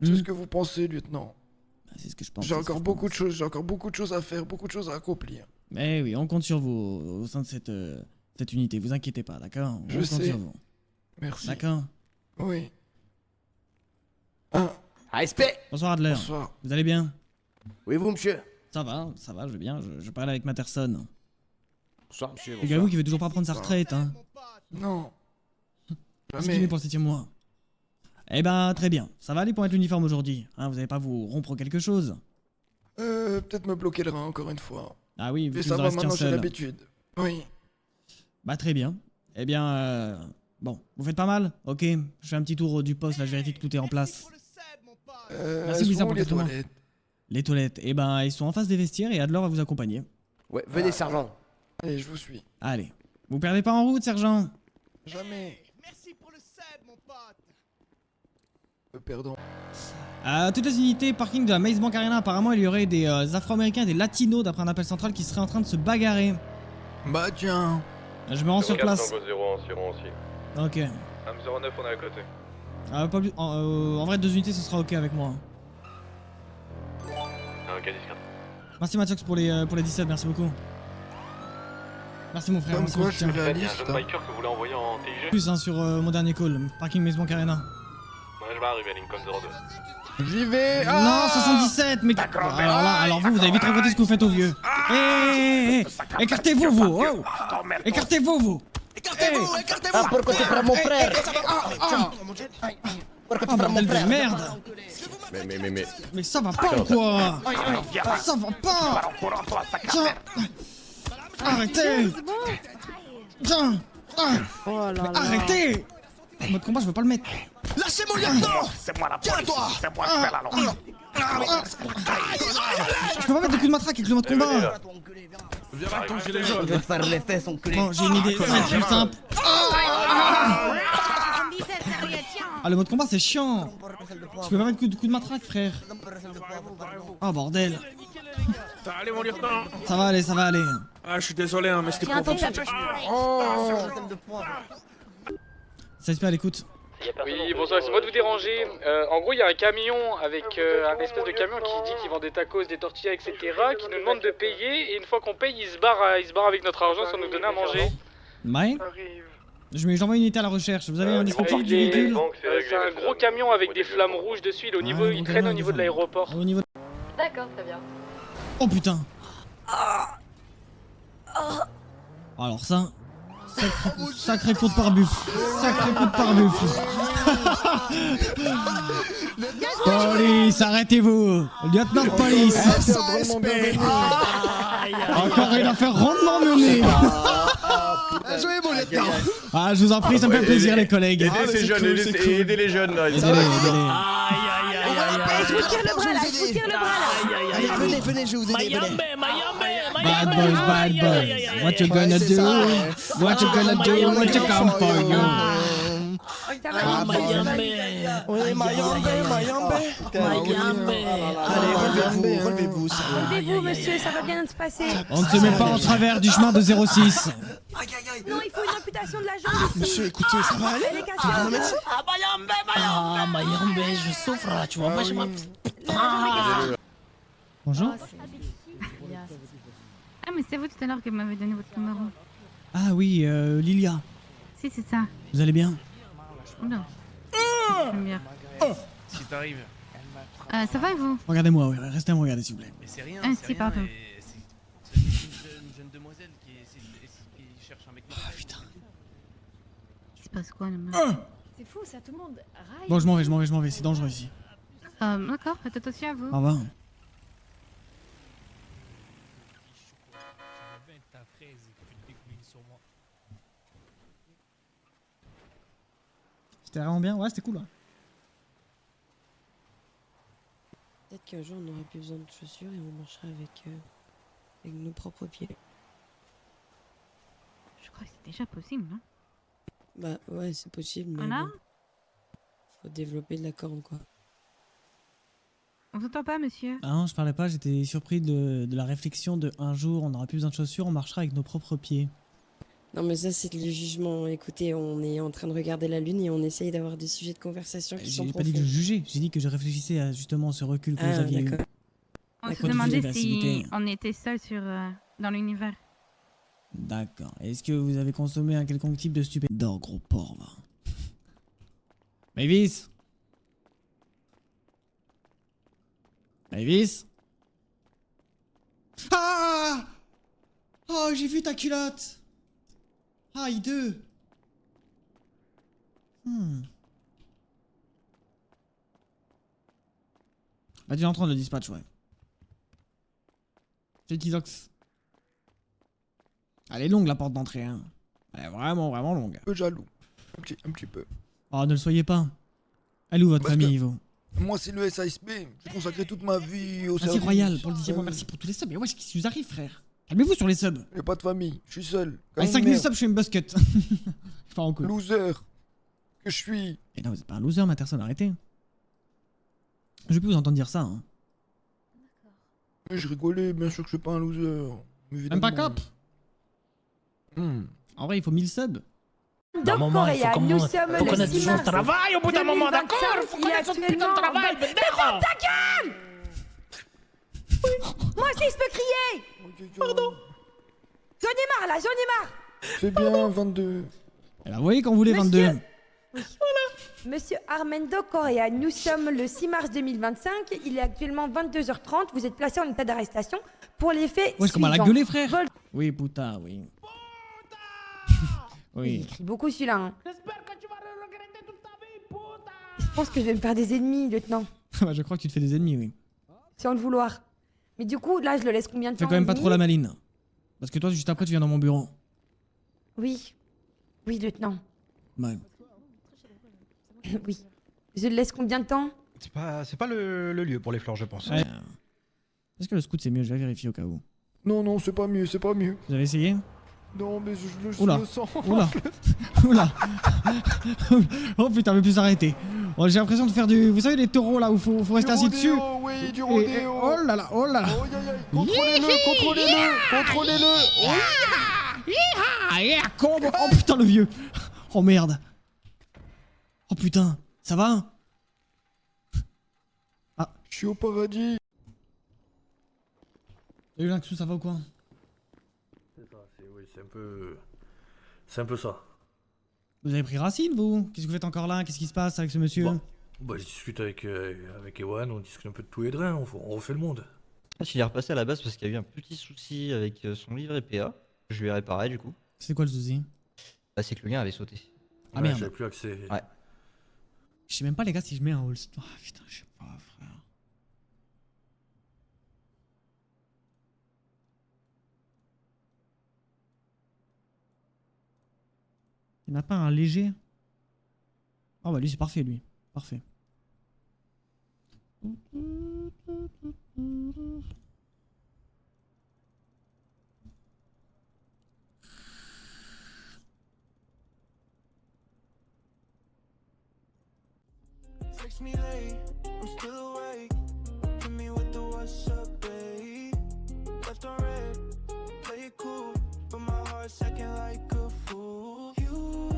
C'est ce que vous pensez, lieutenant. Bah, c'est ce que je pense. J'ai encore beaucoup de choses à faire, beaucoup de choses à accomplir. Mais oui, on compte sur vous au sein de cette unité. Vous inquiétez pas, d'accord? On Je compte sais. sur vous. Merci. D'accord. Oui. Ah, ASP. Bonsoir Adler. bonsoir. Vous allez bien? Oui, vous, monsieur. Ça va, je vais bien. Je parle avec Matterson. Bonsoir, monsieur. Figurez-vous qu'il veut toujours pas prendre sa retraite, hein. Non. Qu'est-ce qu'il est pour le 7e mois? Eh ben, très bien. Ça va aller pour mettre l'uniforme aujourd'hui, hein? Vous allez pas vous rompre quelque chose? Peut-être me bloquer le rein encore une fois. Ah oui, vu Mais que ça vous en va, restez un maintenant j'ai seul. l'habitude. Oui. Bah très bien. Eh bien, bon, vous faites pas mal? Ok, je fais un petit tour du poste, là, je vérifie que tout est en place. Merci, Elles Lisa, sont où pour les le traitement. toilettes? Les toilettes, eh ben, ils sont en face des vestiaires et Adler va vous accompagner. Ouais, venez, sergent. Allez, je vous suis. Allez. Vous perdez pas en route, sergent? Jamais. Merci pour le seb, mon pote. Pardon. Toutes les unités parking de la Maze Bank Arena, apparemment, il y aurait des Afro-Américains et des Latinos, d'après un appel central, qui seraient en train de se bagarrer. Bah tiens. Je me rends sur place. Tango 0 en Siron aussi. Ok. M09, on est à côté. En vrai, 2 unités, ce sera ok avec moi. Ok, 10 Merci Mathieu pour les 17, merci beaucoup. Merci mon frère. Comme merci quoi, pour je le suis soutien. Il y a un réaliste. jeune biker que vous voulez envoyer en TIG. Plus hein, sur mon dernier call, parking Maze Bank Arena. Ouais, je vais arriver à Lincoln 02. J'y vais. Non, 77, mais alors vous avez vite raconté ce que vous faites aux vieux. Hé, écartez-vous vous, oh. Écartez-vous vous. Écartez-vous, écartez-vous. Ah, pourquoi tu frappes mon frère? Pourquoi tu Oh frappes mon bordel de frère? merde. Mais ça va pas ou quoi? Ça va pas. Tiens. Arrêtez. Tiens. Arrêtez. En mode combat, je veux pas le mettre. Lâchez mon lieutenant. Tiens-toi. Je peux pas mettre de coups de matraque avec le mode combat. Viens avec ton gilet jaune. Je vais te faire les fesses, enculé. Bon, j'ai une idée, ça va être plus simple. Ah, le mode combat c'est chiant. Je peux pas mettre de coups de matraque, frère. Oh bordel. Allez, mon lieutenant. Ça va aller. Ah, je suis désolé, hein, mais c'était pour vous. Ça se fait à l'écoute. Oui, bonsoir, c'est moi de vous déranger. En gros, il y a un camion avec un espèce de camion qui dit qu'il vend des tacos, des tortillas, etc. qui nous demande de payer et une fois qu'on paye, il se barre avec notre argent sans nous donner à manger. Ouais. J'envoie une unité à la recherche. Vous avez un descriptif du véhicule? C'est un gros camion avec des flammes rouges dessus. Il traîne au niveau de l'aéroport. Au niveau. D'accord, très bien. Oh putain. Alors ça. Sacré coup de pare-buff. Sacré coup de pare-buff. Police, arrêtez-vous. Lieutenant de police. Encore une affaire rondement menée. Jouez, mon lieutenant. Ah, je vous en prie, ça me fait plaisir, les collègues. Aidez ces jeunes, aidez les jeunes là. Aidez-les. Je vous tire le bras là, je vous tire le bras là. Allez, venez, je vais vous aider. Venez. Bad boys. What you gonna do? What you gonna do? What you come for you? Oui, Mayambe. Allez, relevez-vous. Relevez-vous, monsieur, ça va bien se passer. On ne se met pas en travers du chemin de 06. Non, il faut une amputation de la jambe ici. Monsieur, écoutez, ça va aller? Elle est cassée. Tu veux un médecin? Mayambe, je souffre là, tu vois pas, j'ai ma... Bonjour. Ah, mais c'est vous tout à l'heure qui m'avez donné votre numéro. Ah oui, Lilia. Si, c'est ça. Vous allez bien? Oula. J'aime bien. Si t'arrives. Ça va et vous? Regardez-moi, oui, restez à me regarder s'il vous plaît. Mais c'est rien. Ah, si, pardon. C'est une jeune demoiselle qui cherche un mec. Ah putain. Il se passe quoi là? C'est fou, ça, tout le monde raille. Bon, je m'en vais, c'est dangereux ici. D'accord, peut-être aussi à vous. Au revoir. C'était vraiment bien? Ouais, c'était cool. Ouais. Peut-être qu'un jour on n'aura plus besoin de chaussures et on marchera avec nos propres pieds. Je crois que c'est déjà possible, non? Bah ouais, c'est possible, mais Voilà. bon, faut développer de la corne quoi. On s'entend pas, monsieur? Ah non, je parlais pas, j'étais surpris de la réflexion de un jour on n'aura plus besoin de chaussures, on marchera avec nos propres pieds. Non, mais ça, c'est le jugement. Écoutez, on est en train de regarder la lune et on essaye d'avoir des sujets de conversation qui sont J'ai pas dit que je profonds. jugeais, j'ai dit que je réfléchissais à justement ce recul que vous Ah, aviez eu. d'accord. On se D'accord, demandait la si facilité. on était seul dans l'univers. D'accord. Est-ce que vous avez consommé un quelconque type de stupéfiant? Dors, gros porc, va. Mavis? Mavis? Ah! Oh, j'ai vu ta culotte! Ah, I2! Bah, tu es en train de le dispatch, ouais. C'est Tizox. Elle est longue, la porte d'entrée, hein. Elle est vraiment, vraiment longue. Un peu jaloux. Un petit peu. Oh, ne le soyez pas. Elle est où votre Parce famille, que- vous? Moi, c'est le SASP. J'ai consacré toute ma vie au Merci service. Royal pour le 10e mois, merci pour tous les subs. Mais wesh, qu'est-ce qui vous arrive, frère? Calmez-vous sur les subs. J'ai pas de famille. Je suis seul. Comme Avec une 5000 merde. subs, je fais une buzz cut. Je pars en couille. Loser. Que je suis. Et non, vous êtes pas un loser, ma personne, arrêtez. Je vais plus vous entendre dire ça. Hein. Mais je rigolais, bien sûr que je suis pas un loser. Même pas cop. En vrai, il faut 1000 subs. D'un moment, il faut nous sommes faut le connaître 6 son mars travail au bout d'un moment, 2025, d'accord? Faut il est connaître son putain de actuellement travail, vingt- pendejo! Moi aussi, je peux crier. Pardon. J'en ai marre, là, j'en ai marre. C'est bien, 22. Eh ben, vous voyez quand vous voulez, 22. Monsieur Armando Correa, nous sommes le 6 mars 2025. Il est actuellement 22h30. Vous êtes placé en état d'arrestation pour les faits Wesh, comment elle a suivants. gueulé, frère? Vol- Oui, putain, oui. Il Oui. crie beaucoup celui-là. Hein. J'espère que tu vas le regretter toute ta vie, putain! Je pense que je vais me faire des ennemis, lieutenant. Bah, je crois que tu te fais des ennemis, oui. Sans le vouloir. Mais du coup, là, je le laisse combien de Fais temps quand même pas Demi trop la maline. Parce que toi, juste après, tu viens dans mon bureau. Oui. Oui, lieutenant. Ouais. Oui. Je le laisse combien de temps? C'est pas le lieu pour les fleurs, je pense. Ouais. Est-ce que le scout c'est mieux? Je vais vérifier au cas où. Non, non, c'est pas mieux, c'est pas mieux. Vous avez essayé? Non, mais je Oula. le sens. Oula. Oula. Oh putain, mais plus arrêter. Oh, j'ai l'impression de faire du. Vous savez, les taureaux là où faut rester assis dessus. Oui, du Et- rodéo. oh là là, oh là là. Oh, aïe, aïe, aïe. Contrôlez-le, contrôlez-le, contrôlez-le. Oh. Ah, yeah, combo. Oh putain, le vieux. Oh merde. Oh putain, ça va? Je suis au paradis. Salut Lynxou, ça va ou quoi? C'est ça, oui, c'est un peu. C'est un peu ça. Vous avez pris Racine, vous? Qu'est-ce que vous faites encore là? Qu'est-ce qui se passe avec ce monsieur? Bah, je discute avec Ewan, on discute un peu de tout et de rien, on refait le monde. Il est repassé à la base parce qu'il y a eu un petit souci avec son livret PA. Je lui ai réparé du coup. C'est quoi le souci? Bah, c'est que le lien avait sauté. Ah merde. J'avais plus accès. Ouais. Je sais même pas les gars si je mets un holster. Oh putain, je sais pas frère. Il n'y en a pas un léger? Oh bah lui c'est parfait lui. Parfait. Text me late, I'm still awake. Hit me with the what's up, babe. Left on red, play it cool, but my heart's acting like a fool. You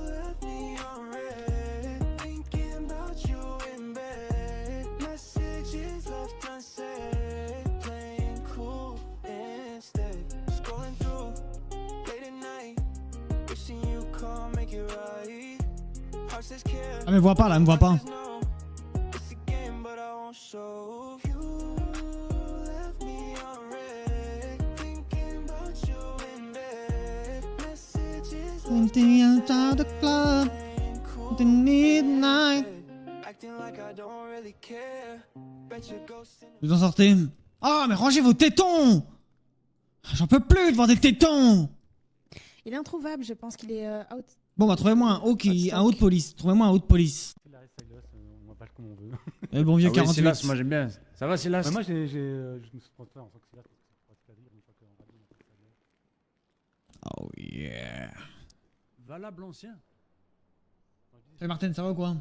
left me on red, thinking about you in bed. Messages left unsaid, playing cool instead. Scrolling through late at night, wishing you come make it right. Heart says care. Ah mais vois pas là, elle me voit pas. Something outside the club, the midnight. Vous en sortez? Ah mais rangez vos tétons! J'en peux plus de voir des tétons! Il est introuvable, je pense qu'il est out. Bon bah trouvez-moi un haut qui... un haut de police. Trouvez-moi un haut de police. On m'appelle comme on veut. Le bon vieux 48. Silas, moi j'aime bien. Ça va Silas? Moi je me suis transféré en tant que Silas. Oh yeah. Valable ancien. Salut Martin, ça va ou quoi?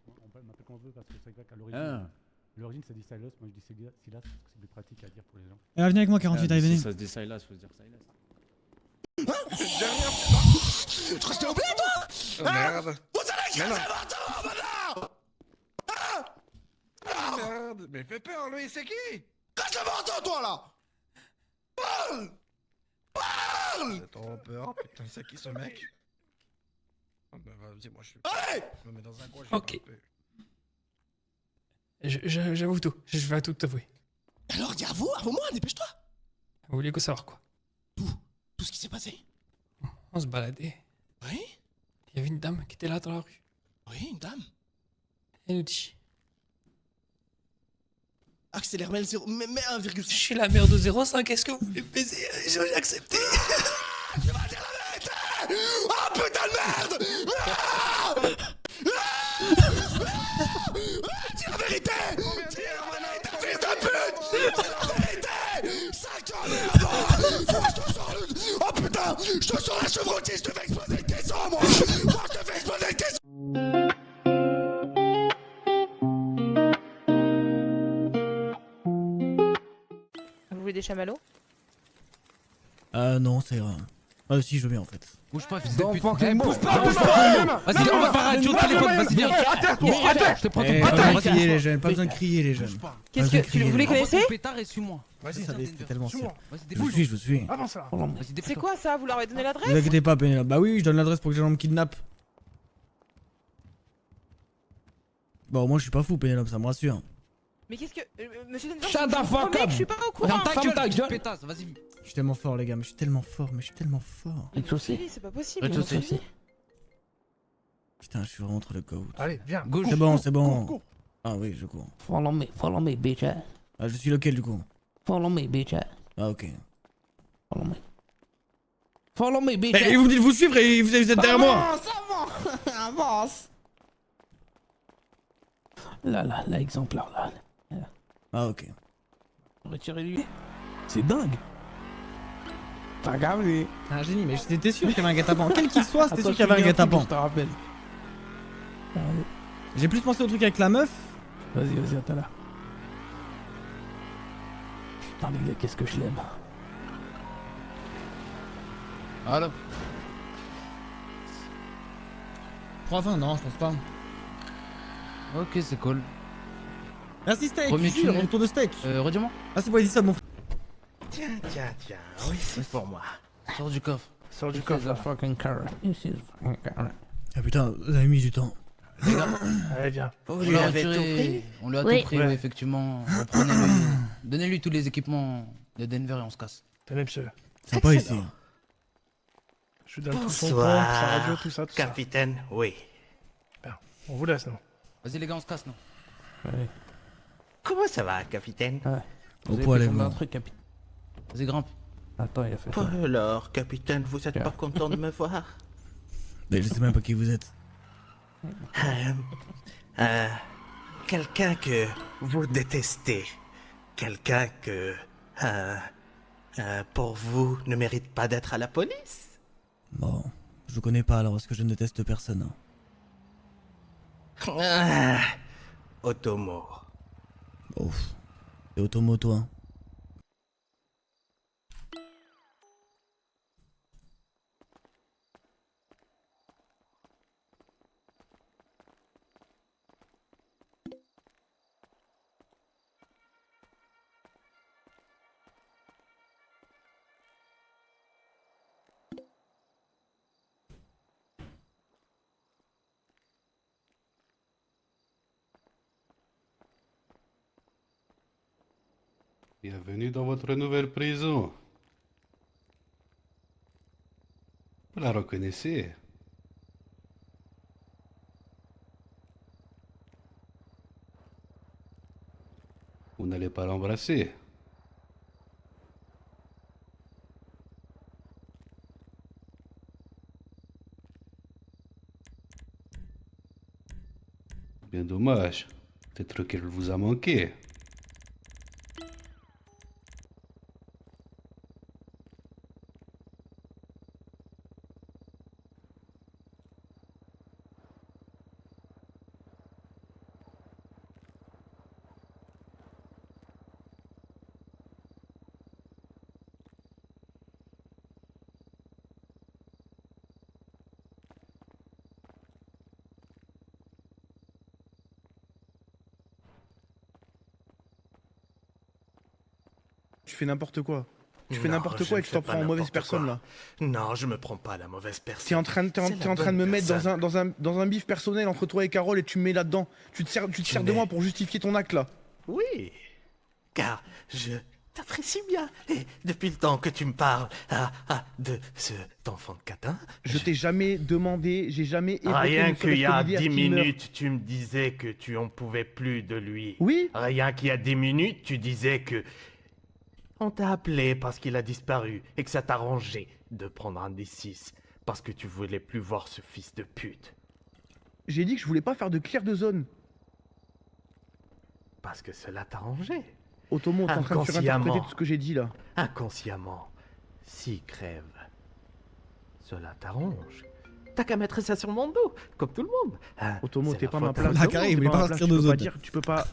On m'appelle comme on veut parce que c'est vrai qu'à l'origine. Ah. L'origine c'est dit Silas, moi je dis Silas parce que c'est plus pratique à dire pour les gens. Venez avec moi 48, allez venez. Ça se dit Silas, faut se dire Silas. Tu crois que je t'ai oublié, toi? Oh, merde. Vous savez qui Mais c'est non. maintenant, maintenant? Ah, merde. Mais fais peur, lui, c'est qui? Reste le morceau, toi, là! Parle! Parle! J'ai trop peur. Putain, c'est qui ce mec? Ah, bah, vas-y, moi, je suis. Allez! Je me mets dans un coin, Ok. J'avoue tout. Je vais tout t'avouer. Alors, dis avoue-moi, dépêche-toi! Vous voulez quoi savoir quoi? Tout ce qui s'est passé. On se baladait. Oui? Il y avait une dame qui était là dans la rue. Oui, une dame. Elle nous dit. Accélère, mets le 0, mets 1,5. Je suis la mère de 0,5, est-ce que vous voulez me baiser? J'ai accepté. Tu vas dire la vérité! Oh putain de merde! Ah! Dis la vérité! Dis la vérité, fils de pute! Dis la vérité! Sac de merde! Faut que je te sors le... Oh putain! Je te sors la chevrotier, je te fais exploser le caisson, moi! Moi, je te fais exploser le caisson! Vous voulez des chamallows? Non, c'est vrai. Ah si, je veux bien en fait. Bouge pas, fils de pute. Bouge pas, Bouge pas. Vas-y, on va faire un duo de téléphone. Vas-y, viens. Je te prends ton Pas besoin de pétard. crier les jeunes, pas besoin de crier les jeunes. Qu'est-ce que vous les connaissez? Ton pétard et suis-moi. Vas-y, c'était tellement sûr. Vas-y, Je vous dépêche. suis, je vous suis. Avance là. Vas-y, C'est dépêche. quoi ça? Vous leur avez donné Ne l'adresse? vous inquiétez pas, Pénélope. Bah oui, je donne l'adresse pour que les gens me kidnappent. Bon, moi je suis pas fou, Pénélope, ça me rassure. Mais qu'est-ce que. Monsieur Denver, Shut the je vous fuck promets up. que je suis pas au courant! Ferme ta Ferme ta gueule, gueule. pétasse. Vas-y. Je suis tellement fort, les gars, mais je suis tellement fort, Suivi, c'est pas possible! Rez-de-chaussée. ils m'ont suivi. Putain, je suis vraiment trop le goat. Allez, viens. Gauche. C'est bon, c'est bon. cours. Ah oui, je cours. Follow me, bitch. Ah, je suis lequel du coup? Follow me, bitch. Ah, ok. Follow me, bitch. Et vous me dites de vous suivre et vous êtes derrière moi! Avance, avance! Là, exemplaire, là. Ah, ok. Retirez-lui. C'est dingue. T'as regardé. C'est un génie, mais j'étais sûr qu'il y avait un guet-apens. Quel qu'il soit, c'était sûr qu'il y avait un guet-apens. Je te rappelle. J'ai plus pensé au truc avec la meuf. Vas-y, attends là. Putain, les gars, qu'est-ce que je l'aime. Alors. 3,20, non, je pense pas. Ok, c'est cool. Merci, steak. Premier Je jure, tunnel. mon tour de steak. Redis-moi. Ah, c'est bon, il dit ça, mon frère. Tiens, oui, c'est pour moi. Sors du coffre. Sors du coffre. là. Fucking carrot. This is fucking carrot. Ah putain, vous avez mis du temps. Allez, viens. Vous On lui lui a avez tout pris? On lui a Oui. tout pris, oui, effectivement. Reprenez-lui. Donnez-lui tous les équipements de Denver et on se casse. Tenez, monsieur. Sympa ici. Je vous donne tout son Bonsoir, compte, sa radio, tout ça, tout ça. Capitaine, oui. Bien. On vous laisse, non? Vas-y, les gars, on se casse, non? Comment ça va, capitaine? Au poil, les un gars. truc, capitaine. Vas-y, grimpe. Attends, il a fait ça. Alors, capitaine, vous êtes pas content de me voir? Mais je sais même pas qui vous êtes. Quelqu'un que vous détestez. Quelqu'un que, pour vous, ne mérite pas d'être à la police. Bon, je vous connais pas alors parce que je ne déteste personne. Otomo. Ouf. C'est Otomo, toi. Bienvenue dans votre nouvelle prison. Vous la reconnaissez? Vous n'allez pas l'embrasser. Bien dommage. Peut-être qu'elle vous a manqué. Tu fais n'importe quoi. Tu fais Non, n'importe je quoi et ne tu fais t'en pas prends en mauvaise n'importe personne quoi. là. Non, je me prends pas à la mauvaise personne. T'es en train de me mettre dans un bif personnel entre toi et Carole et tu me mets là-dedans. Tu te sers de moi pour justifier ton acte là. Oui, car je t'apprécie bien. Et depuis le temps que tu me parles de cet enfant de catin... Je t'ai jamais demandé, j'ai jamais évoqué... Rien qu'il y a 10 qu'il meure. minutes, tu me disais que tu en pouvais plus de lui. Oui. Rien qu'il y a 10 minutes, tu disais que... On t'a appelé parce qu'il a disparu et que ça t'arrangeait de prendre un des 6 parce que tu voulais plus voir ce fils de pute. J'ai dit que je voulais pas faire de clear de zone. Parce que cela t'arrangeait. Otomo, t'es en train de surinterpréter tout ce que j'ai dit là. Inconsciemment, s'il crève, cela t'arrange. T'as qu'à mettre ça sur mon dos, comme tout le monde. Otomo, c'est t'es la pas ma faute à place. Otomo. Carré, il voulait pas partir de zone. Tu peux pas...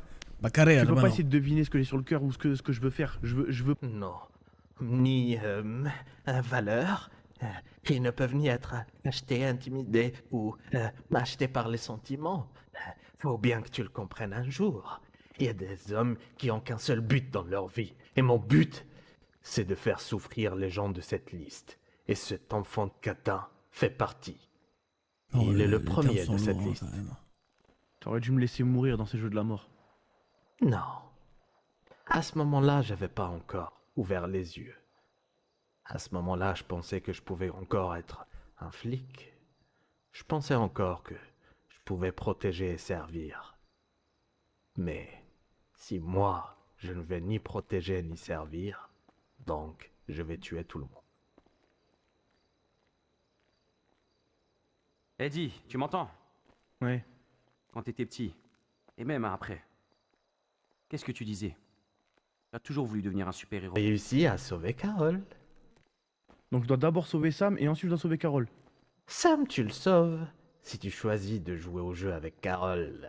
Carré, tu peux pas alors. essayer de deviner ce que j'ai sur le cœur ou ce que je veux faire. Je veux... Non. Ni valeur. Ils ne peuvent ni être achetés, intimidés ou achetés par les sentiments. Faut bien que tu le comprennes un jour. Il y a des hommes qui ont qu'un seul but dans leur vie. Et mon but, c'est de faire souffrir les gens de cette liste. Et cet enfant de catin fait partie. Il est le premier de cette liste. T'aurais dû me laisser mourir dans ces jeux de la mort. Non. À ce moment-là, j'avais pas encore ouvert les yeux. À ce moment-là, je pensais que je pouvais encore être un flic. Je pensais encore que je pouvais protéger et servir. Mais si moi, je ne vais ni protéger ni servir, donc je vais tuer tout le monde. Eddie, tu m'entends? Ouais. Quand t'étais petit, et même après, qu'est-ce que tu disais? Tu as toujours voulu devenir un super-héros. J'ai réussi à sauver Carole. Donc je dois d'abord sauver Sam et ensuite je dois sauver Carole. Sam, tu le sauves si tu choisis de jouer au jeu avec Carole.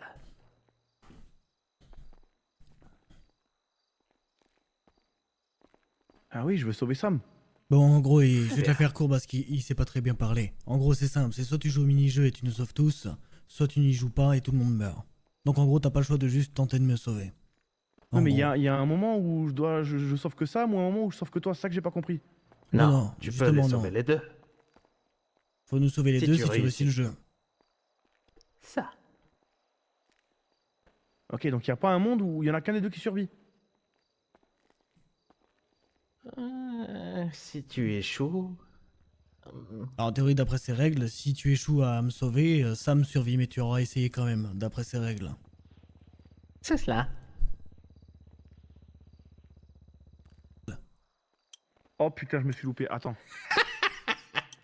Ah oui, je veux sauver Sam. Bon, en gros, je vais te la faire court parce qu'il sait pas très bien parler. En gros, c'est simple, c'est soit tu joues au mini-jeu et tu nous sauves tous, soit tu n'y joues pas et tout le monde meurt. Donc en gros, t'as pas le choix de juste tenter de me sauver. Non, mais il y a un moment où je sauve que Sam ou un moment où je sauve que toi, c'est ça que j'ai pas compris. Non, tu peux les sauver les deux. Faut nous sauver les Si deux tu si tu réussis le jeu. Ça. Ok, donc il y a pas un monde où il y en a qu'un des deux qui survit. Si tu échoues... Alors en théorie, d'après ces règles, si tu échoues à me sauver, Sam survit, mais tu auras essayé quand même, d'après ces règles. C'est cela. Oh putain, je me suis loupé, attends.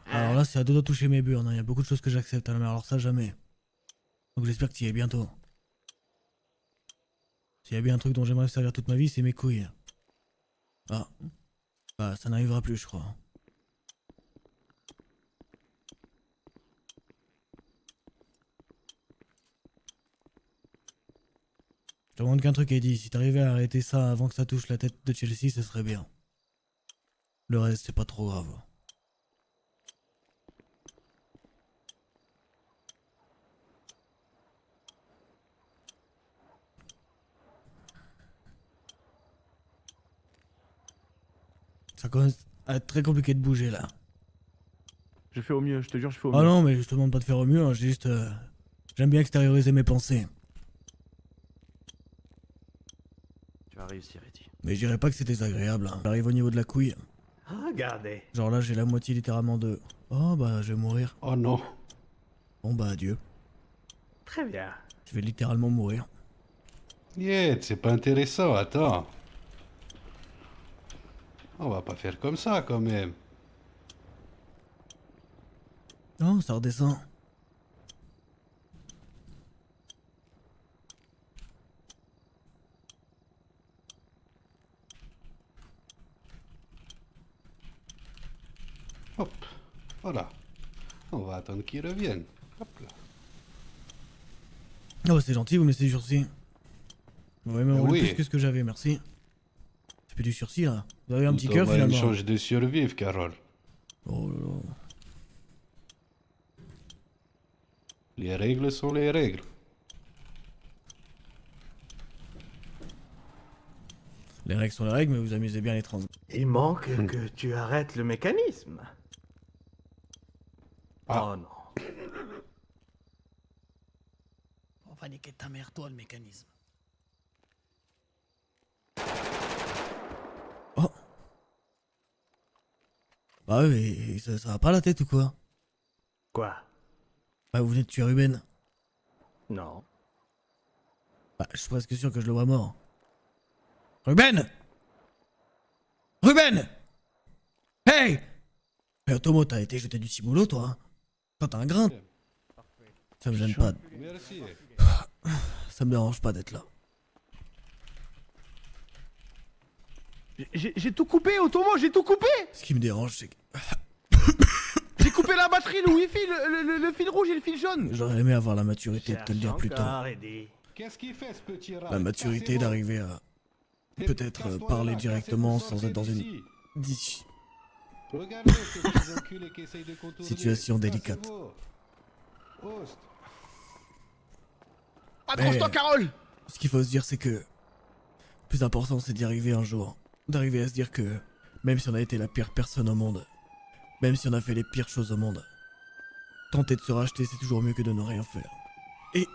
Alors là, c'est à deux doigts de toucher mes burnes, il y a beaucoup de choses que j'accepte, mais alors ça, jamais. Donc j'espère que tu y es bientôt. S'il y a bien un truc dont j'aimerais servir toute ma vie, c'est mes couilles. Ah. Bah, ça n'arrivera plus, je crois. Je te demande qu'un truc, Eddie. Si t'arrivais à arrêter ça avant que ça touche la tête de Chelsea, ce serait bien. Le reste, c'est pas trop grave. Ça commence à être très compliqué de bouger là. Je fais au mieux, je te jure, je fais au mieux. Oh non, mais je te demande pas de faire au mieux, hein, j'ai juste... J'aime bien extérioriser mes pensées. Tu vas réussir, Eddie. Mais je dirais pas que c'est désagréable. Hein. J'arrive au niveau de la couille. Regardez. Genre là, j'ai la moitié littéralement de... Oh bah, je vais mourir. Oh non. Bon bah, adieu. Très bien. Je vais littéralement mourir. Yeah, c'est pas intéressant, attends. On va pas faire comme ça quand même. Non, ça redescend. Hop, voilà. On va attendre qu'ils reviennent. Hop là. Oh bah c'est gentil, vous me laissez du sursis. Vous m'avez même Oui. plus que ce que j'avais, merci. C'est plus du sursis là. Vous avez un petit On cœur va finalement. une chance de survivre, Carole. Oh là là. Les règles sont les règles. Les règles sont les règles, mais vous amusez bien les trans. Il manque que tu arrêtes le mécanisme. Oh non. On va niquer ta mère, toi, le mécanisme. Oh. Bah oui, ça va pas la tête ou quoi? Quoi? Bah vous venez de tuer Ruben. Non. Bah je suis presque sûr que je le vois mort. Ruben! Ruben! Hey! Mais Otomo, t'as été jeté du ciboulot, toi, hein? Toi, t'as un grain. Ça me gêne pas. Merci. Ça me dérange pas d'être là. J'ai tout coupé, Otomo, j'ai tout coupé! Ce qui me dérange, c'est que J'ai coupé la batterie, le wifi, le fil rouge et le fil jaune! j'aurais aimé avoir la maturité de te le dire plus tôt. Qu'est-ce qu'il fait ce petit rat? La maturité d'arriver à peut-être parler directement sans être dans une Regardez ces petits enculés qui essayent de contourner. situation délicate. Host. Accroche-toi, Carole! Ce qu'il faut se dire, c'est que le plus important, c'est d'y arriver un jour. D'arriver à se dire que même si on a été la pire personne au monde, même si on a fait les pires choses au monde, tenter de se racheter, c'est toujours mieux que de ne rien faire. Et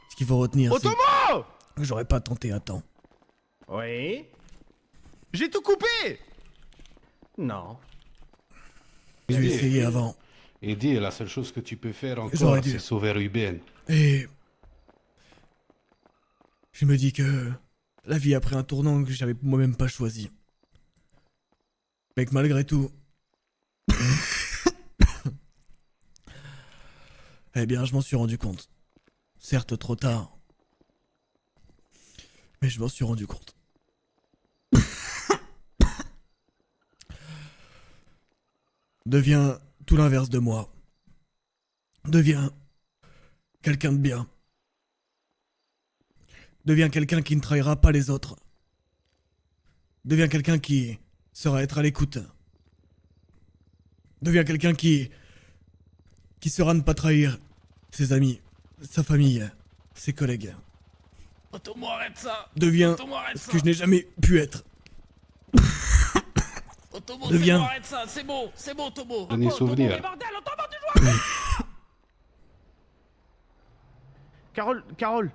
ce qu'il faut retenir, c'est Otomo! que j'aurais pas tenté à temps. Oui? J'ai tout coupé! Non. J'ai essayé avant. Eddie, la seule chose que tu peux faire J'aurais encore, dû. c'est sauver Ruben. Et je me dis que la vie a pris un tournant que j'avais moi-même pas choisi. Mais que malgré tout, eh bien, je m'en suis rendu compte. Certes, trop tard, mais je m'en suis rendu compte. Deviens tout l'inverse de moi. Deviens quelqu'un de bien. Deviens quelqu'un qui ne trahira pas les autres. Deviens quelqu'un qui saura être à l'écoute. Deviens quelqu'un qui saura ne pas trahir ses amis, sa famille, ses collègues. Otomo, arrête ça! Deviens Otomo, arrête ce ça. que je n'ai jamais pu être. Otomo, Deviens. c'est bon, arrête ça, c'est bon, Otomo! Prenez souvenir. Carole.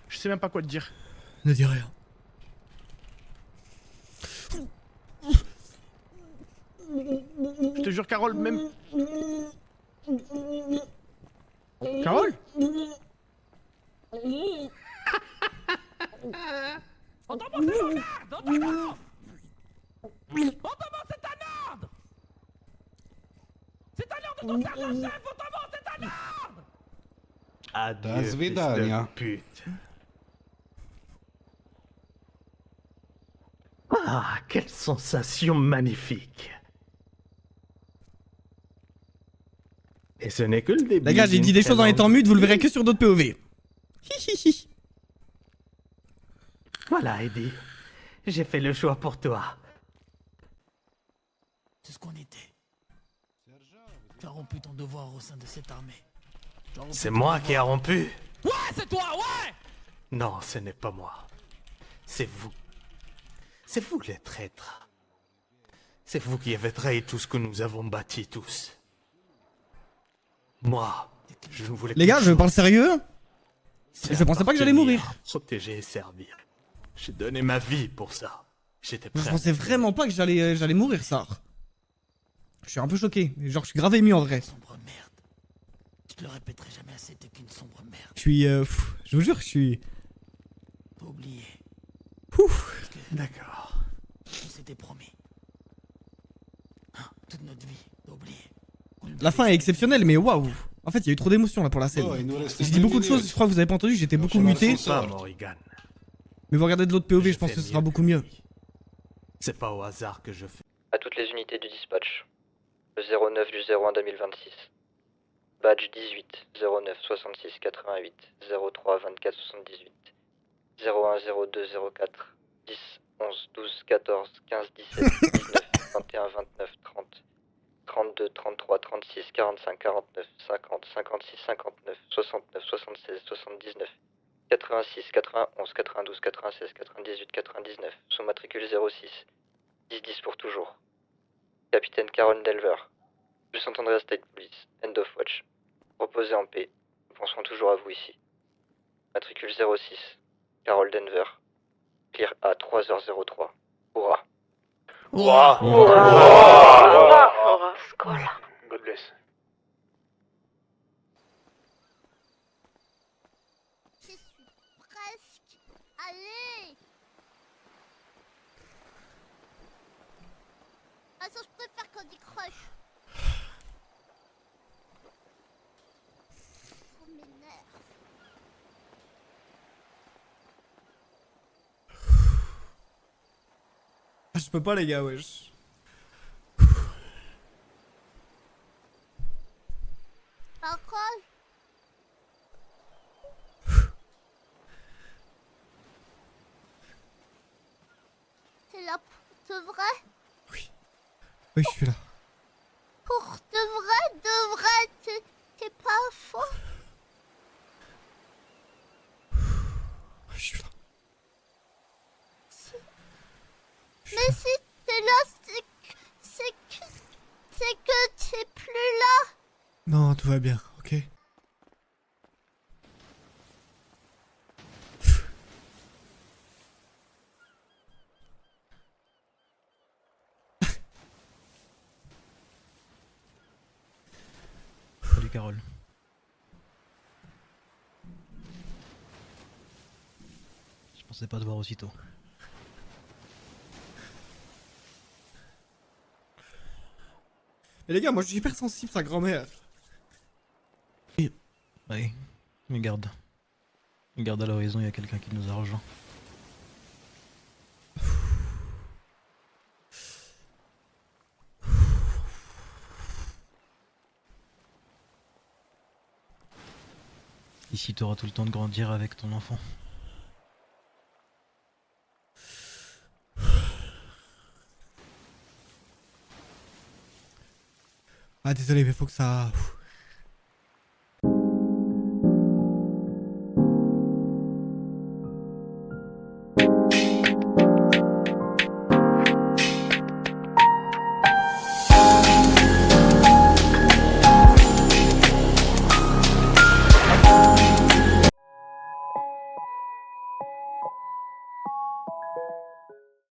Je sais même pas quoi te dire. Ne dis rien. Je te jure, Carole, même... Carole? Otomo, c'est la merde! Otomo! Otomo, c'est ta merde! C'est ta merde de ton faire la chef, Otomo, c'est ta merde! Adieu, Das fils vidania. de pute. Ah, quelle sensation magnifique! Et ce n'est que le début. Les gars, j'ai dit des choses en étant mute, vous le verrez que sur d'autres POV. Hihihi. Voilà, Eddie. J'ai fait le choix pour toi. C'est ce qu'on était. Tu as rompu ton devoir au sein de cette armée. Tu as rompu C'est ton moi devoir. qui a rompu. Ouais, c'est toi, ouais! Non, ce n'est pas moi. C'est vous. C'est vous les traîtres. C'est vous qui avez trahi tout ce que nous avons bâti tous. Moi, je ne voulais Les gars, qu'une je parle chose. sérieux. C'est Je pensais pas que j'allais appartenir, mourir. Protéger et servir. J'ai donné ma vie pour ça. J'étais prêt. Je pensais vraiment pas que j'allais mourir, ça. Je suis un peu choqué. Genre, je suis grave ému en vrai. Sombre merde. Je te le répéterai jamais assez, t'es qu'une sombre merde. Je suis. Je vous jure, je suis. T'as oublié. D'accord. On s'était promis. Hein, toute notre vie, t'as oublié. La fin est exceptionnelle, mais waouh. En fait, il y a eu trop d'émotions là pour la scène. Oh, il nous reste J'ai dit 2 beaucoup de choses, minutes. je crois que vous avez pas entendu, j'étais beaucoup Sur muté. l'ascenseur. Pas Morrigan. Mais vous regardez de l'autre POV, je pense fais que ce sera mieux. beaucoup mieux. C'est pas au hasard que je fais. À toutes les unités du dispatch. Le 09 du 01 2026. Badge 18 09 66 88 03 24 78 01 02 04 10 11 12 14 15 17 19 21 29 30 32, 33, 36, 45, 49, 50, 56, 59, 69, 76, 79, 86, 91, 92, 96, 98, 99, sous matricule 06, 10, 10 pour toujours. Capitaine Carol Delver, Los Andreas State Police, End of Watch. Reposez en paix, nous penserons toujours à vous ici. Matricule 06, Carol Denver, clear à 3h03. Hurrah. Hurrah. God bless. Presque. Allez. Ah ça, je préfère Candy Crush. Ça m'énerve. Je peux pas les gars, wesh. Alcool. T'es là pour de vrai? Oui, je suis là. Pour de vrai, t'es pas faux? Je suis là. Mais si t'es là, c'est que t'es plus là. Non, tout va bien, ok? Salut Carole. Je pensais pas te voir aussitôt. Mais les gars, moi je suis hyper sensible, sa grand-mère. Oui, mais garde. Garde à l'horizon, il y a quelqu'un qui nous a rejoint. Ici, t'auras tout le temps de grandir avec ton enfant. Ah désolé, mais faut que ça...